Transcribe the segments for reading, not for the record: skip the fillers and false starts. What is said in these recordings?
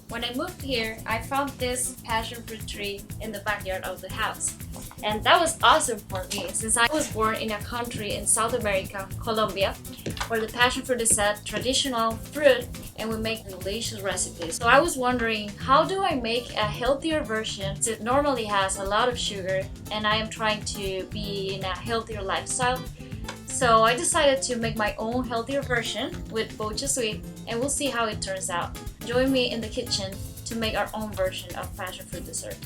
When I moved here, I found this passion fruit tree in the backyard of the house. And that was awesome for me since I was born in a country in South America, Colombia, where the passion fruit is a traditional fruit and we make delicious recipes. So I was wondering, how do I make a healthier version since it normally has a lot of sugar and I am trying to be in a healthier lifestyle? So I decided to make my own healthier version with BochaSweet and we'll see how it turns out. Join me in the kitchen to make our own version of passion fruit dessert.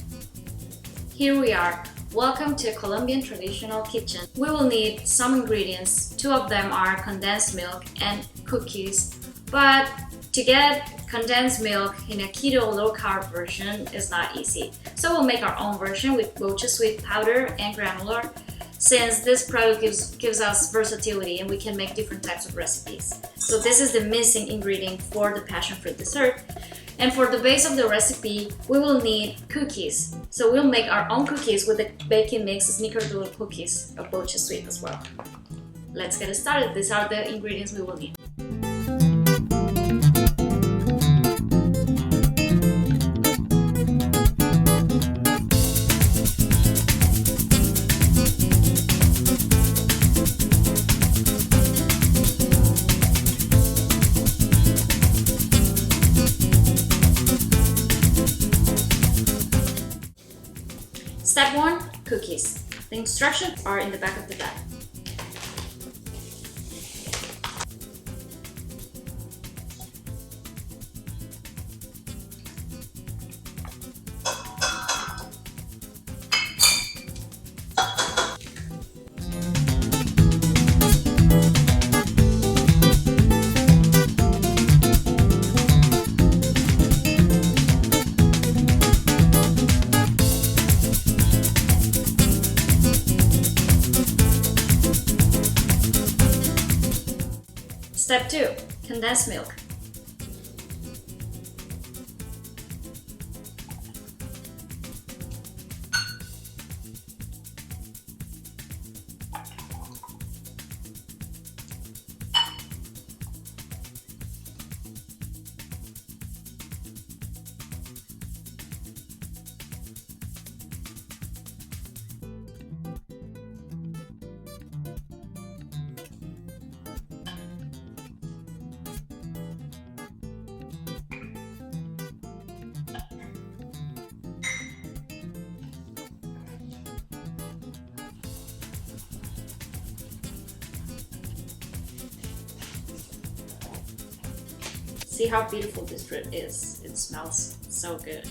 Here we are. Welcome to a Colombian traditional kitchen. We will need some ingredients. Two of them are condensed milk and cookies. But to get condensed milk in a keto low carb version is not easy. So we'll make our own version with BochaSweet powder and granular, since this product gives us versatility and we can make different types of recipes. So this is the missing ingredient for the passion fruit dessert. And for the base of the recipe, we will need cookies. So we'll make our own cookies with the baking mix Snickerdoodle cookies of BochaSweet as well. Let's get started. These are the ingredients we will need. Step 1. Cookies. The instructions are in the back of the bag. Step 2. Condensed milk. See how beautiful this fruit is. It smells so good.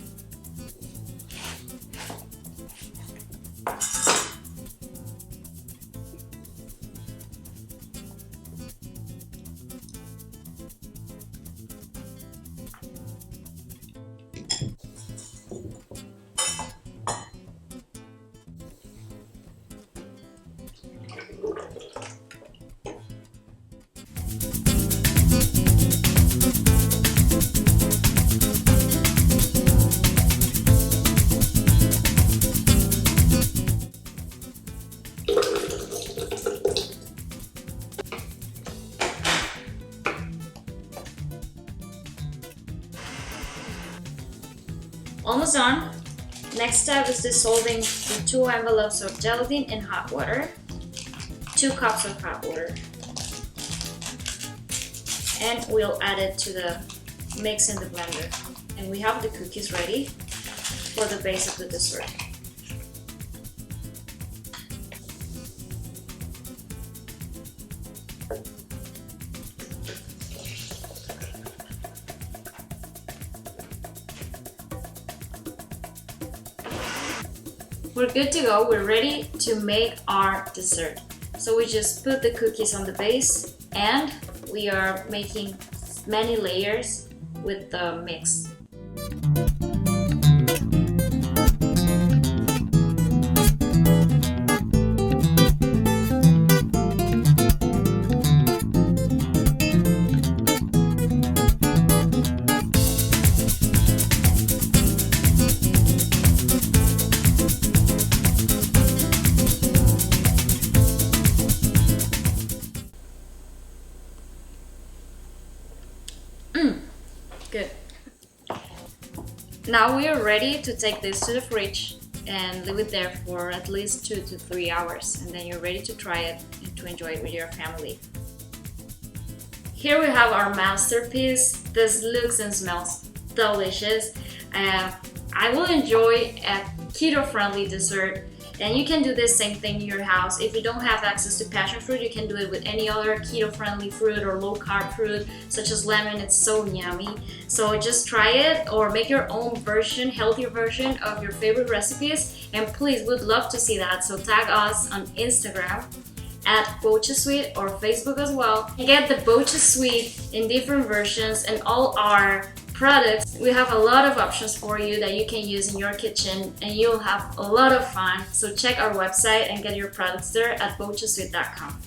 Almost done. Next step is dissolving the 2 envelopes of gelatin in hot water, 2 cups of hot water, and we'll add it to the mix in the blender. And we have the cookies ready for the base of the dessert. We're good to go. We're ready to make our dessert. So we just put the cookies on the base and we are making many layers with the mix. Good. Now we are ready to take this to the fridge and leave it there for at least 2 to 3 hours, and then you're ready to try it and to enjoy it with your family. Here we have our masterpiece. This looks and smells delicious. I will enjoy a keto-friendly dessert, and you can do this same thing in your house. If you don't have access to passion fruit, you can do it with any other keto-friendly fruit or low-carb fruit, such as lemon. It's so yummy. So just try it or make your own version, healthier version of your favorite recipes, and please, would love to see that. So tag us on Instagram at BochaSweet or Facebook as well. You get the BochaSweet in different versions and all our products. We have a lot of options for you that you can use in your kitchen, and you'll have a lot of fun. So check our website and get your products there at BochaSweet.com.